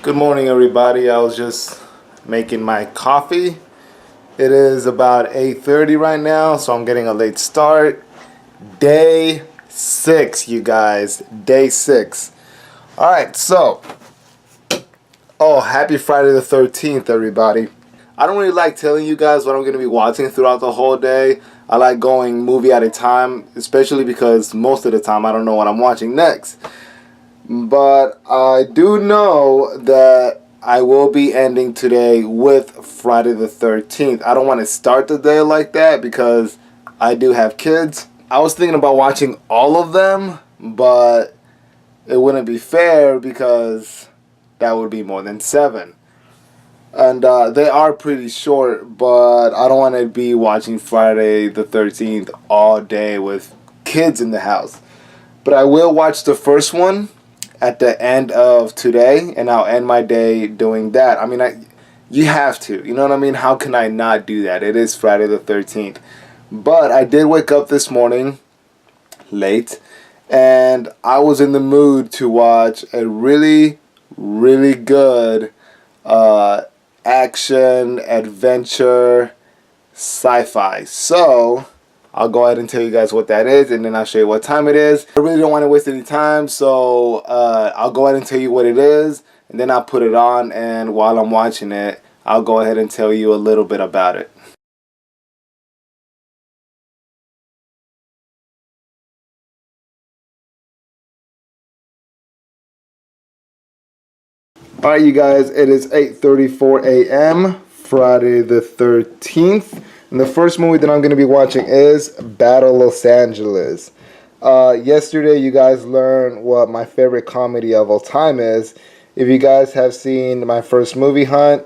Good morning, everybody. I was just making my coffee. It is about 8:30 right now, so I'm getting a late start. Day 6, you guys. Day 6. Alright, so. Oh, happy Friday the 13th, everybody. I don't really like telling you guys what I'm going to be watching throughout the whole day. I like going movie at a time, especially because most of the time I don't know what I'm watching next. But I do know that I will be ending today with Friday the 13th. I don't want to start the day like that because I do have kids. I was thinking about watching all of them, but it wouldn't be fair because that would be more than 7. And they are pretty short, but I don't want to be watching Friday the 13th all day with kids in the house. But I will watch the first one at the end of today, and I'll end my day doing that. I mean, you have to. You know what I mean? How can I not do that? It is Friday the 13th. But I did wake up this morning late, and I was in the mood to watch a really, really good action, adventure, sci-fi. So I'll go ahead and tell you guys what that is, and then I'll show you what time it is. I really don't want to waste any time, so I'll go ahead and tell you what it is, and then I'll put it on, and while I'm watching it, I'll go ahead and tell you a little bit about it. Alright, you guys, it is 8:34 a.m., Friday the 13th. And the first movie that I'm going to be watching is Battle Los Angeles. Yesterday, you guys learned what my favorite comedy of all time is. If you guys have seen my first movie hunt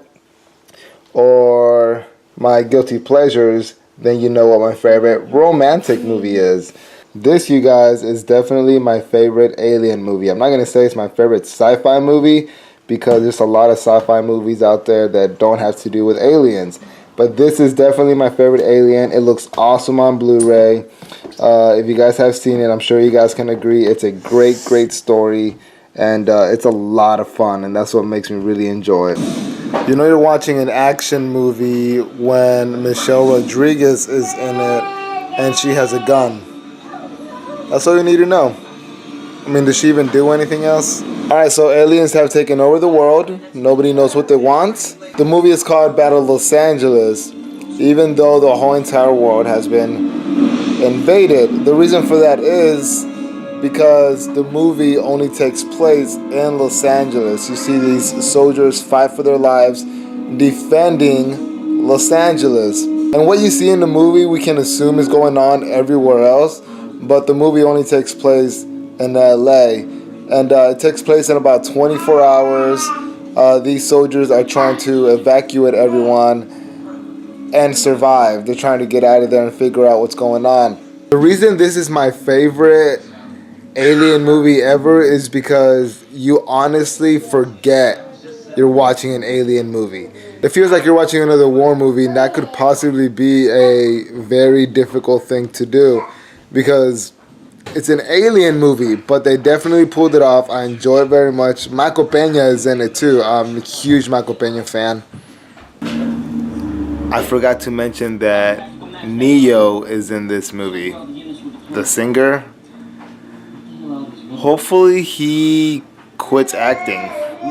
or my guilty pleasures, then you know what my favorite romantic movie is. This, you guys, is definitely my favorite alien movie. I'm not going to say it's my favorite sci-fi movie because there's a lot of sci-fi movies out there that don't have to do with aliens. But this is definitely my favorite alien. It looks awesome on Blu-ray. If you guys have seen it, I'm sure you guys can agree. It's a great, great story. And it's a lot of fun. And that's what makes me really enjoy it. You know you're watching an action movie when Michelle Rodriguez is in it and she has a gun. That's all you need to know. I mean, does she even do anything else? Alright, so aliens have taken over the world. Nobody knows what they want. The movie is called Battle Los Angeles, even though the whole entire world has been invaded. The reason for that is because the movie only takes place in Los Angeles. You see these soldiers fight for their lives defending Los Angeles. And what you see in the movie we can assume is going on everywhere else, but the movie only takes place in LA. And it takes place in about 24 hours. These soldiers are trying to evacuate everyone and survive. They're trying to get out of there and figure out what's going on. The reason this is my favorite alien movie ever is because you honestly forget you're watching an alien movie. It feels like you're watching another war movie, and that could possibly be a very difficult thing to do because it's an alien movie, but they definitely pulled it off. I enjoy it very much. Michael Peña is in it too. I'm a huge Michael Peña fan. I forgot to mention that Neo is in this movie. The singer. Hopefully he quits acting.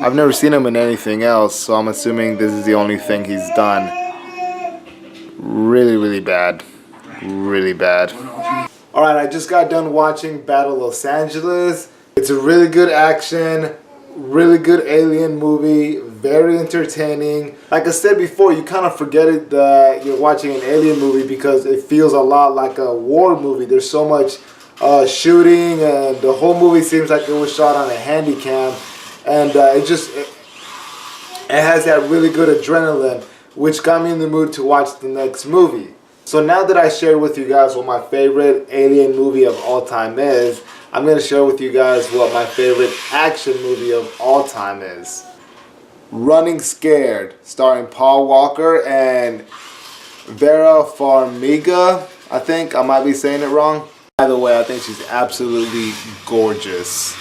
I've never seen him in anything else, so I'm assuming this is the only thing he's done. Really, really bad. Really bad. Alright, I just got done watching Battle Los Angeles. It's a really good action, really good alien movie, very entertaining. Like I said before, you kind of forget it that you're watching an alien movie because it feels a lot like a war movie. There's so much shooting, and the whole movie seems like it was shot on a handy cam. And it has that really good adrenaline, which got me in the mood to watch the next movie. So now that I shared with you guys what my favorite alien movie of all time is, I'm going to share with you guys what my favorite action movie of all time is. Running Scared, starring Paul Walker and Vera Farmiga. I think I might be saying it wrong. By the way, I think she's absolutely gorgeous.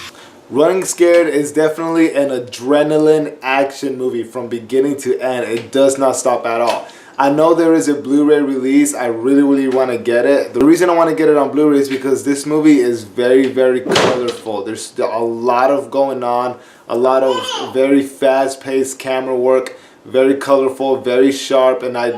Running Scared is definitely an adrenaline action movie from beginning to end. It does not stop at all. I know there is a Blu-ray release. I really want to get it. The reason I want to get it on Blu-ray is because this movie is very colorful. There's a lot of going on, a lot of very fast-paced camera work, very colorful, very sharp, and I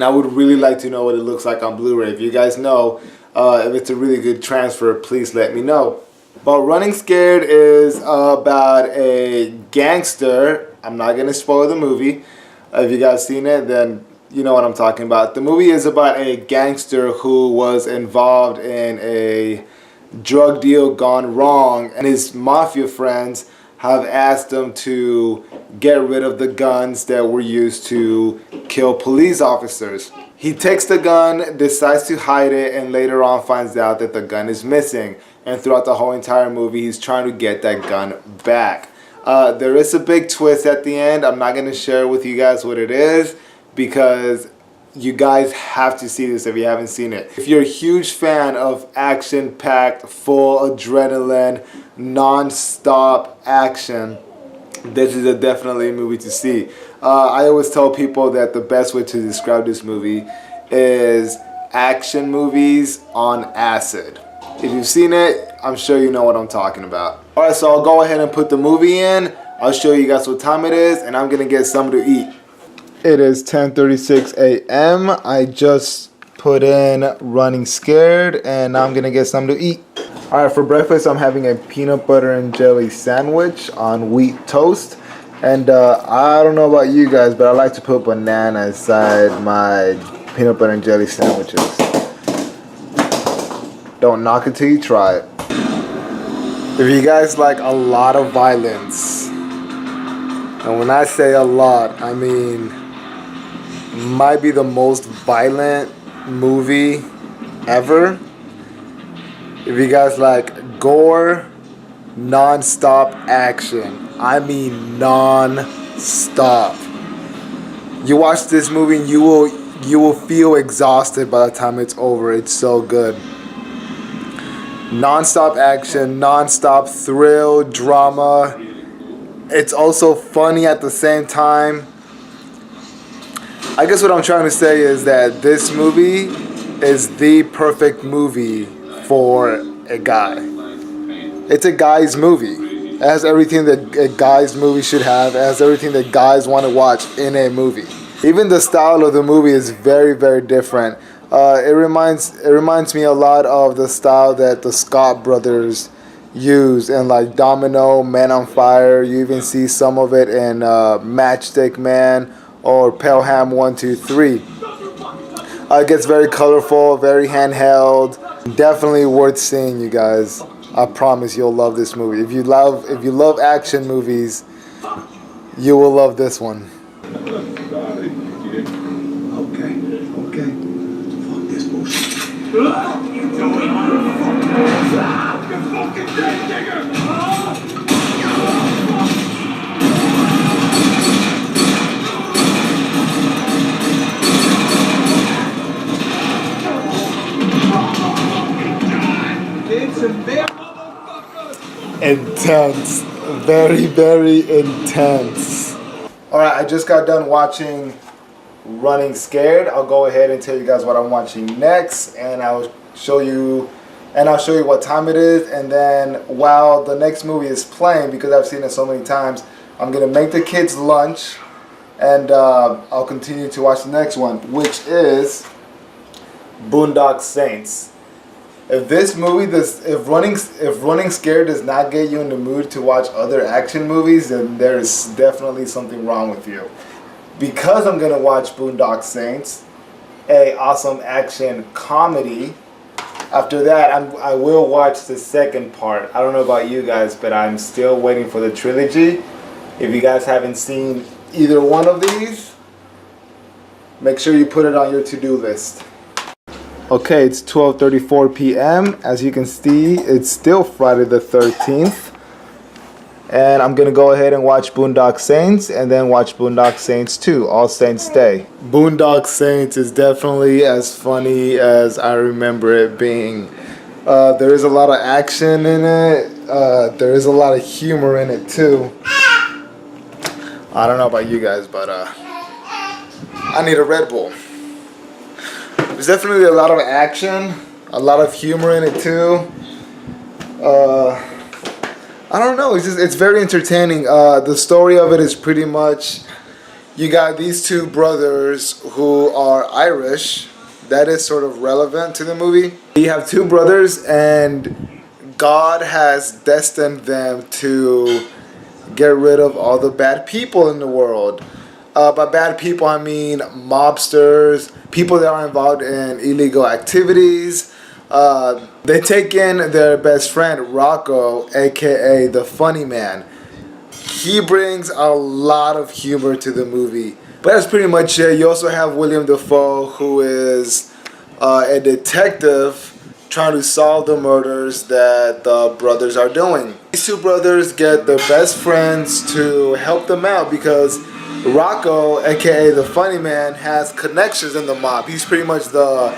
would really like to know what it looks like on Blu-ray. If you guys know if it's a really good transfer, please let me know. But Running Scared is about a gangster. I'm not going to spoil the movie. If you guys seen it, then you know what I'm talking about. The movie is about a gangster who was involved in a drug deal gone wrong, and his mafia friends have asked him to get rid of the guns that were used to kill police officers. He takes the gun, decides to hide it, and later on finds out that the gun is missing. And throughout the whole entire movie, he's trying to get that gun back. There is a big twist at the end. I'm not going to share with you guys what it is because you guys have to see this if you haven't seen it. If you're a huge fan of action-packed, full adrenaline, non-stop action, this is definitely a movie to see. I always tell people that the best way to describe this movie is action movies on acid. If you've seen it, I'm sure you know what I'm talking about. Alright, so I'll go ahead and put the movie in. I'll show you guys what time it is, and I'm going to get something to eat. It is 10:36 a.m. I just put in Running Scared, and now I'm going to get something to eat. Alright, for breakfast, I'm having a peanut butter and jelly sandwich on wheat toast. And I don't know about you guys, but I like to put banana inside my peanut butter and jelly sandwiches. Don't knock it till you try it. If you guys like a lot of violence, and when I say a lot, I mean might be the most violent movie ever. If you guys like gore, non-stop action, I mean non-stop. You watch this movie and you will feel exhausted by the time it's over. It's so good. Non-stop action, non-stop thrill, drama. It's also funny at the same time. I guess what I'm trying to say is that this movie is the perfect movie for a guy. It's a guy's movie. It has everything that a guy's movie should have. It has everything that guys want to watch in a movie. Even the style of the movie is very different. It reminds me a lot of the style that the Scott brothers use in like Domino, Man on Fire. You even see some of it in Matchstick Man or Pelham 123. It gets very colorful, very handheld. Definitely worth seeing, you guys. I promise you'll love this movie. If you love action movies, you will love this one. Okay. Fuck this bullshit. You doing? You fucking dead nigga! Intense. Very intense. Alright, I just got done watching Running Scared. I'll go ahead and tell you guys what I'm watching next, and I'll show you what time it is. And then while the next movie is playing, because I've seen it so many times, I'm gonna make the kids lunch, and I'll continue to watch the next one, which is Boondock Saints. If this movie if Running Scared does not get you in the mood to watch other action movies, then there is definitely something wrong with you. Because I'm gonna watch Boondock Saints, a awesome action comedy. After that, I will watch the second part. I don't know about you guys, but I'm still waiting for the trilogy. If you guys haven't seen either one of these, make sure you put it on your to-do list. Okay, it's 12:34 p.m. As you can see, it's still Friday the 13th. And I'm going to go ahead and watch Boondock Saints and then watch Boondock Saints 2, All Saints Day. Boondock Saints is definitely as funny as I remember it being. There is a lot of action in it. there is a lot of humor in it too. I don't know about you guys, but I need a Red Bull. There's definitely a lot of action, a lot of humor in it too. I don't know, it's very entertaining. The story of it is pretty much, you got these two brothers who are Irish. That is sort of relevant to the movie. You have two brothers, and God has destined them to get rid of all the bad people in the world. By bad people, I mean mobsters, people that are involved in illegal activities. They take in their best friend, Rocco, aka the funny man. He brings a lot of humor to the movie. But that's pretty much it. You also have William Dafoe, who is a detective trying to solve the murders that the brothers are doing. These two brothers get their best friends to help them out because Rocco, aka the funny man, has connections in the mob. He's pretty much the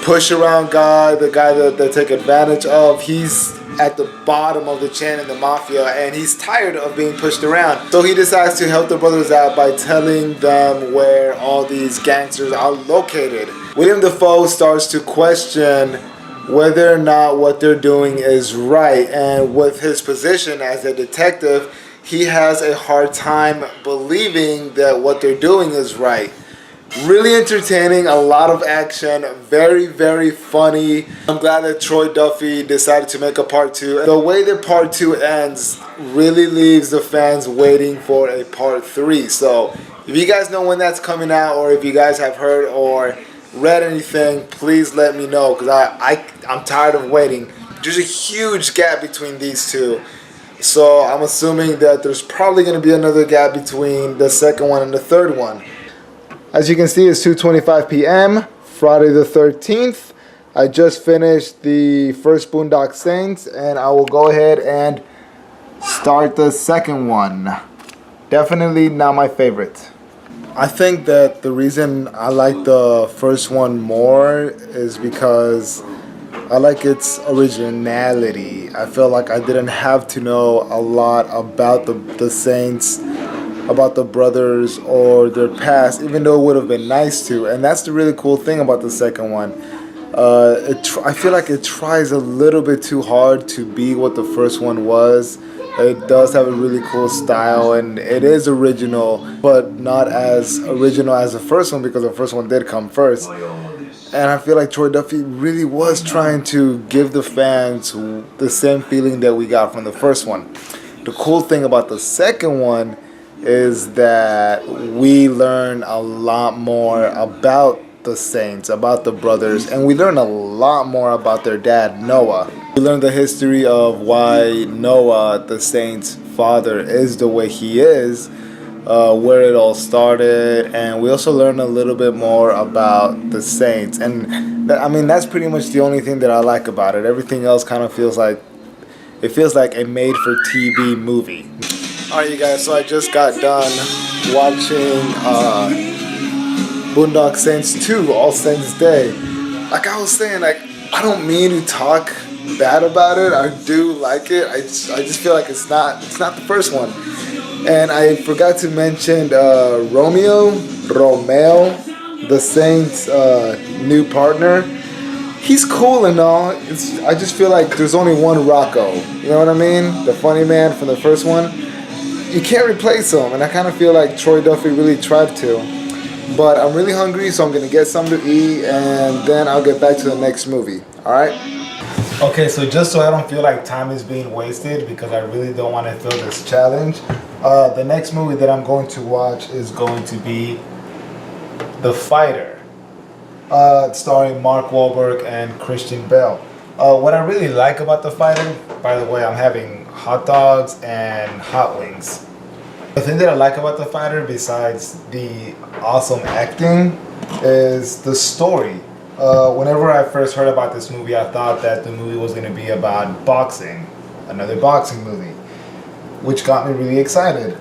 push around guy, the guy that they take advantage of. He's at the bottom of the chain in the mafia, and he's tired of being pushed around. So he decides to help the brothers out by telling them where all these gangsters are located. William Dafoe starts to question whether or not what they're doing is right, and with his position as a detective, he has a hard time believing that what they're doing is right. Really entertaining, a lot of action, very, very funny. I'm glad that Troy Duffy decided to make a part 2. The way that part 2 ends really leaves the fans waiting for a part 3. So if you guys know when that's coming out, or if you guys have heard or read anything, please let me know, because I'm tired of waiting. There's a huge gap between these two. So I'm assuming that there's probably going to be another gap between the second one and the third one. As you can see, it's 2:25 p.m. Friday the 13th. I just finished the first Boondock Saints, and I will go ahead and start the second one. Definitely not my favorite. I think that the reason I like the first one more is because I like its originality. I feel like I didn't have to know a lot about the Saints, about the brothers or their past, even though it would have been nice to. And that's the really cool thing about the second one. I feel like it tries a little bit too hard to be what the first one was. It does have a really cool style, and it is original, but not as original as the first one, because the first one did come first. And I feel like Troy Duffy really was trying to give the fans the same feeling that we got from the first one. The cool thing about the second one is that we learn a lot more about the Saints, about the brothers, and we learn a lot more about their dad, Noah. We learn the history of why Noah, the Saints' father, is the way he is, where it all started, and we also learn a little bit more about the Saints. And that's pretty much the only thing that I like about it. Everything else kind of feels like a made-for-TV movie. Alright, you guys, so I just got done watching Boondock Saints 2, All Saints Day. Like I was saying, I don't mean to talk bad about it. I do like it. I just feel like it's not the first one. And I forgot to mention Romeo, the Saints' new partner. He's cool and all. I just feel like there's only one Rocco. You know what I mean? The funny man from the first one. You can't replace him, and I kind of feel like Troy Duffy really tried to. But I'm really hungry, so I'm going to get something to eat, and then I'll get back to the next movie. Alright? Okay, so just so I don't feel like time is being wasted, because I really don't want to fail this challenge, the next movie that I'm going to watch is going to be The Fighter, starring Mark Wahlberg and Christian Bale. What I really like about The Fighter, by the way, I'm having hot dogs and hot wings. The thing that I like about The Fighter, besides the awesome acting, is the story. Whenever I first heard about this movie, I thought that the movie was going to be about boxing, another boxing movie, which got me really excited.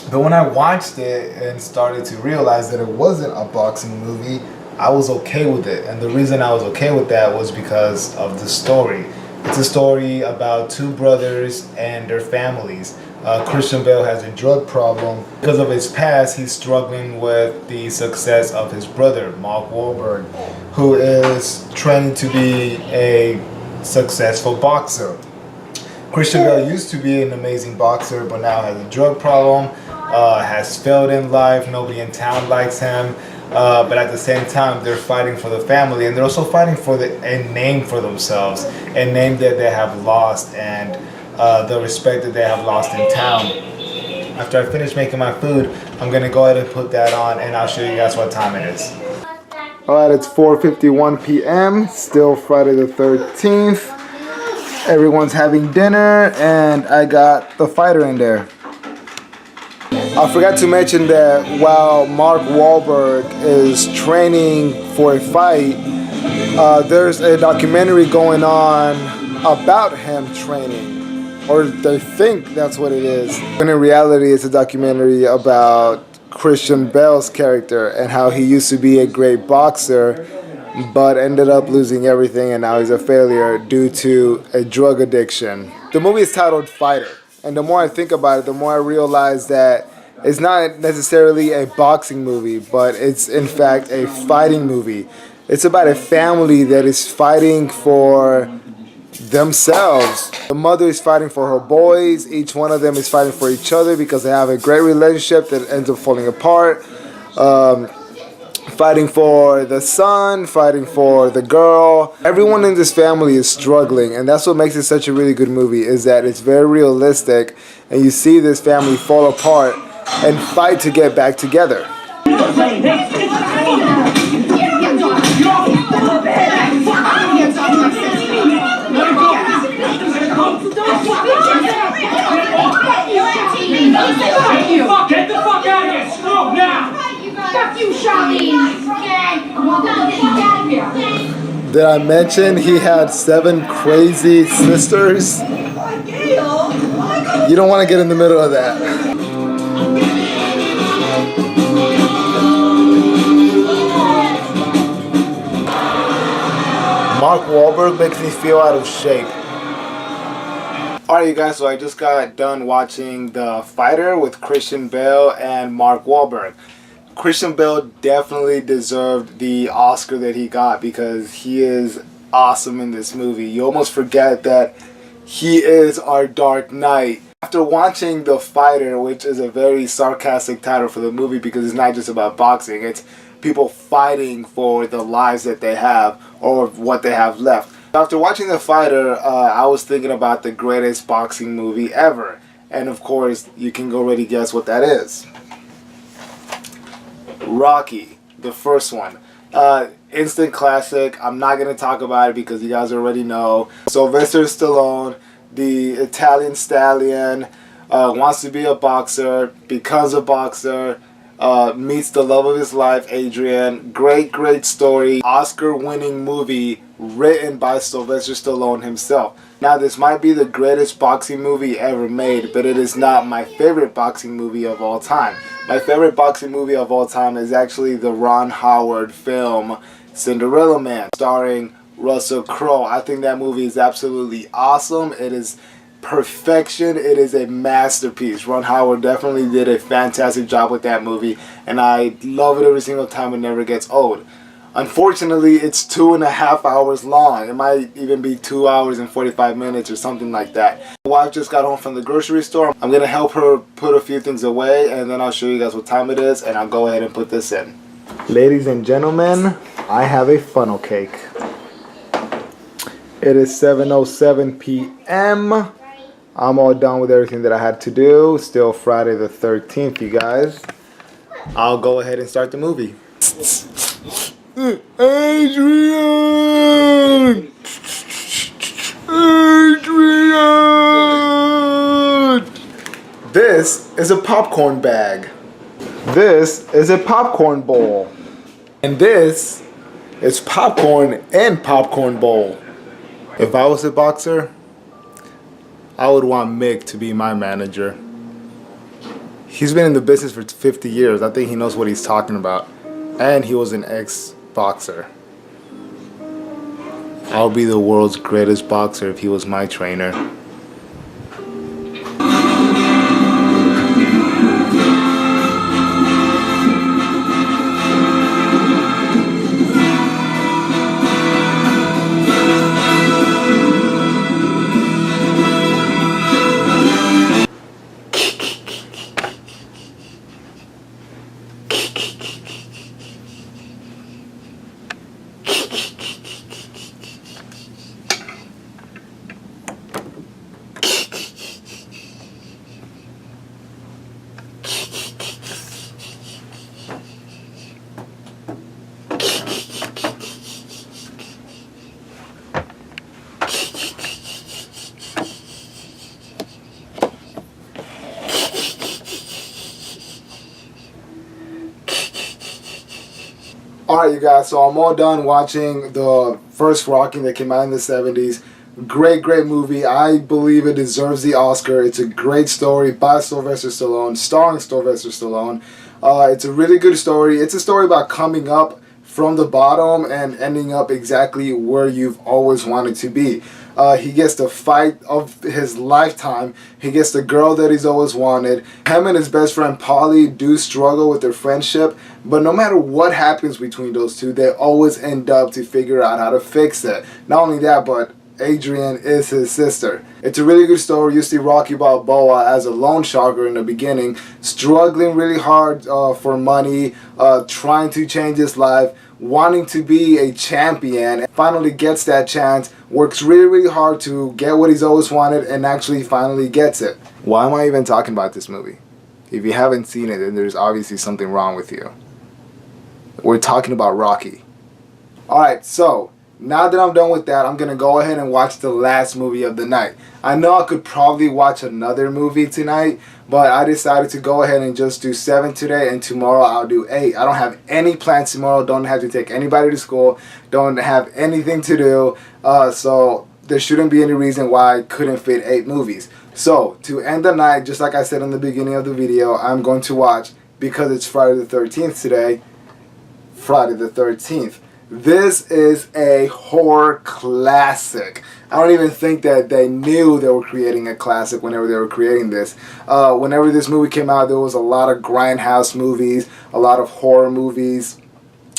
But when I watched it and started to realize that it wasn't a boxing movie, I was okay with it. And the reason I was okay with that was because of the story. It's a story about two brothers and their families. Christian Bale has a drug problem. Because of his past, he's struggling with the success of his brother, Mark Wahlberg, who is training to be a successful boxer. Christian Bale used to be an amazing boxer, but now has a drug problem, has failed in life, nobody in town likes him. But at the same time, they're fighting for the family, and they're also fighting for a name for themselves, a name that they have lost, and the respect that they have lost in town. After I finish making my food, I'm going to go ahead and put that on, and I'll show you guys what time it is. Alright, it's 4:51 p.m., still Friday the 13th. Everyone's having dinner, and I got the fighter in there. I forgot to mention that while Mark Wahlberg is training for a fight, there's a documentary going on about him training, or they think that's what it is. And in reality, it's a documentary about Christian Bale's character and how he used to be a great boxer, but ended up losing everything, and now he's a failure due to a drug addiction. The movie is titled Fighter, and the more I think about it, the more I realize that it's not necessarily a boxing movie, but it's in fact a fighting movie. It's about a family that is fighting for themselves. The mother is fighting for her boys. Each one of them is fighting for each other because they have a great relationship that ends up falling apart. Fighting for the son, fighting for the girl. Everyone in this family is struggling, and that's what makes it such a really good movie, is that it's very realistic, and you see this family fall apart and fight to get back together. Get the fuck out of here! Screw now! Fuck you, Charlene! Did I mention he had 7 crazy sisters? You don't want to get in the middle of that. Mark Wahlberg makes me feel out of shape. Alright you guys, so I just got done watching The Fighter with Christian Bale and Mark Wahlberg. Christian Bale definitely deserved the Oscar that he got because he is awesome in this movie. You almost forget that he is our Dark Knight. After watching The Fighter, which is a very sarcastic title for the movie because it's not just about boxing, it's people fighting for the lives that they have or what they have left. After watching The Fighter, I was thinking about the greatest boxing movie ever. And of course, you can already guess what that is. Rocky, the first one. Instant classic. I'm not going to talk about it because you guys already know. Sylvester Stallone, the Italian stallion, wants to be a boxer, becomes a boxer, meets the love of his life, Adrian. Great story. Oscar-winning movie written by Sylvester Stallone himself. Now, this might be the greatest boxing movie ever made, but it is not my favorite boxing movie of all time. My favorite boxing movie of all time is actually the Ron Howard film, Cinderella Man, starring Russell Crowe. I think that movie is absolutely awesome. It is perfection. It is a masterpiece. Ron Howard definitely did a fantastic job with that movie, and I love it every single time. It never gets old. Unfortunately, it's 2.5 hours long. It might even be 2 hours and 45 minutes or something like that. My wife just got home from the grocery store. I'm going to help her put a few things away, and then I'll show you guys what time it is, and I'll go ahead and put this in. Ladies and gentlemen, I have a funnel cake. It is 7:07 p.m. I'm all done with everything that I had to do. Still Friday the 13th, you guys. I'll go ahead and start the movie. Adrian! Adrian! This is a popcorn bag. This is a popcorn bowl. And this is popcorn and popcorn bowl. If I was a boxer, I would want Mick to be my manager. He's been in the business for 50 years. I think he knows what he's talking about. And he was an ex-boxer. I'll be the world's greatest boxer if he was my trainer. Alright, you guys, so I'm all done watching the first Rocky that came out in the 70s. Great movie. I believe it deserves the Oscar. It's a great story by Sylvester Stallone, starring Sylvester Stallone. It's a really good story. It's a story about coming up from the bottom and ending up exactly where you've always wanted to be. He gets the fight of his lifetime. He gets the girl that he's always wanted. Him and his best friend Paulie do struggle with their friendship, but no matter what happens between those two, they always end up to figure out how to fix it. Not only that, but Adrian is his sister. It's a really good story. You see Rocky Balboa as a loan sharker in the beginning, struggling really hard for money, trying to change his life, wanting to be a champion, and finally gets that chance, works really hard to get what he's always wanted, and actually finally gets it. Why am I even talking about this movie? If you haven't seen it, then there's obviously something wrong with you. We're talking about Rocky. Alright, so now that I'm done with that, I'm going to go ahead and watch the last movie of the night. I know I could probably watch another movie tonight, but I decided to go ahead and just do 7 today, and tomorrow I'll do 8. I don't have any plans tomorrow. Don't have to take anybody to school. Don't have anything to do. So there shouldn't be any reason why I couldn't fit 8 movies. So to end the night, just like I said in the beginning of the video, I'm going to watch, because it's Friday the 13th today, Friday the 13th. This is a horror classic. I don't even think that they knew they were creating a classic whenever they were creating this. Whenever this movie came out, there was a lot of grindhouse movies, a lot of horror movies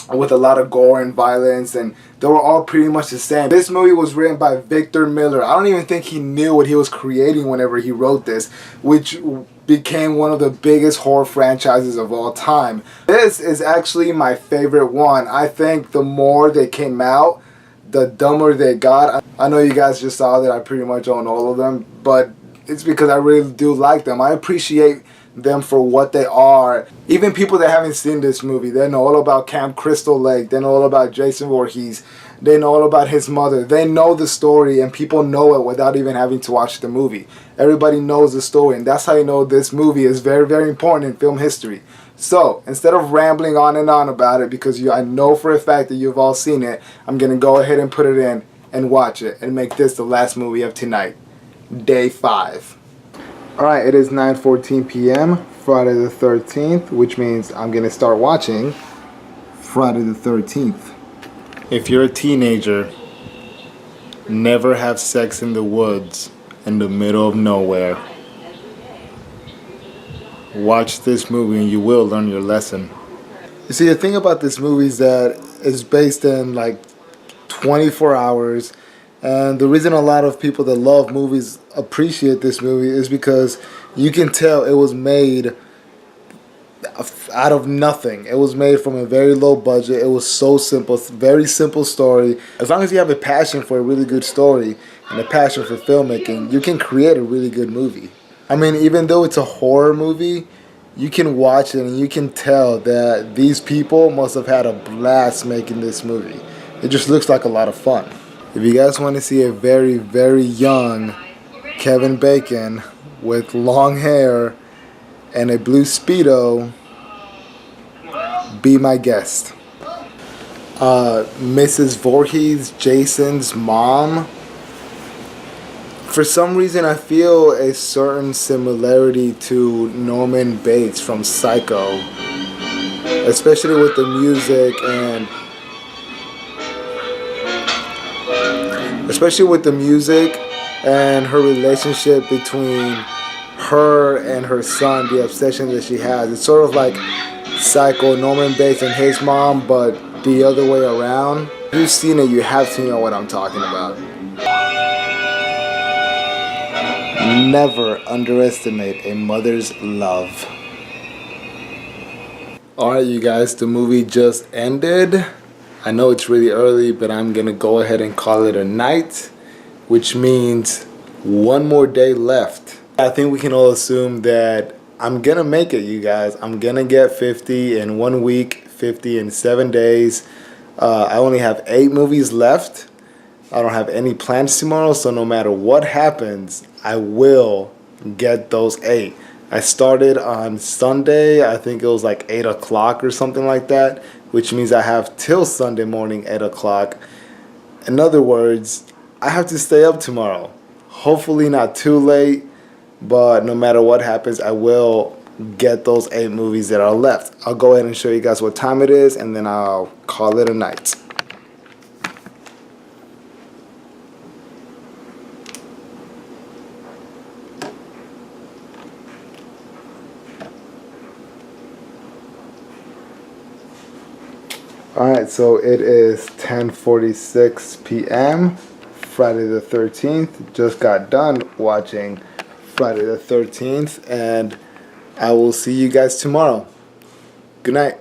with a lot of gore and violence, and they were all pretty much the same. This movie was written by Victor Miller. I don't even think he knew what he was creating whenever he wrote this, which became one of the biggest horror franchises of all time. This is actually my favorite one. I think the more they came out, the dumber they got. I know you guys just saw that I pretty much own all of them, but it's because I really do like them. I appreciate them for what they are. Even people that haven't seen this movie, they know all about Camp Crystal Lake, they know all about Jason Voorhees, they know all about his mother. They know the story, and people know it without even having to watch the movie. Everybody knows the story, and that's how you know this movie is very important in film history. So instead of rambling on and on about it, because I know for a fact that you've all seen it, I'm gonna go ahead and put it in and watch it and make this the last movie of tonight, day 5. Alright, it is 9:14 p.m. Friday the 13th, which means I'm gonna start watching Friday the 13th. If you're a teenager, never have sex in the woods in the middle of nowhere. Watch this movie and you will learn your lesson. You see, the thing about this movie is that it's based in like 24 hours. And the reason a lot of people that love movies appreciate this movie is because you can tell it was made out of nothing. It was made from a very low budget. It was so simple, very simple story. As long as you have a passion for a really good story and a passion for filmmaking, you can create a really good movie. I mean, even though it's a horror movie, you can watch it and you can tell that these people must have had a blast making this movie. It just looks like a lot of fun. If you guys want to see a very young Kevin Bacon with long hair and a blue Speedo, be my guest. Mrs. Voorhees, Jason's mom, for some reason I feel a certain similarity to Norman Bates from Psycho, especially with the music, and especially with the music and her relationship between her and her son, the obsession that she has. It's sort of like Psycho, Norman Bates and his mom, but the other way around. If you've seen it, you have to know what I'm talking about. Never underestimate a mother's love. Alright, you guys, the movie just ended. I know it's really early, but I'm gonna go ahead and call it a night, which means one more day left. I think we can all assume that I'm gonna make it, you guys. I'm gonna get 50 in 1 week, 50 in 7 days. I only have 8 movies left. I don't have any plans tomorrow, so no matter what happens, I will get those 8. I started on Sunday, I think it was like 8 o'clock or something like that, which means I have till Sunday morning, 8 o'clock. In other words, I have to stay up tomorrow. Hopefully not too late, but no matter what happens, I will get those 8 movies that are left. I'll go ahead and show you guys what time it is, and then I'll call it a night. Alright, so it is 10:46 p.m. Friday the 13th. Just got done watching Friday the 13th, and I will see you guys tomorrow. Good night.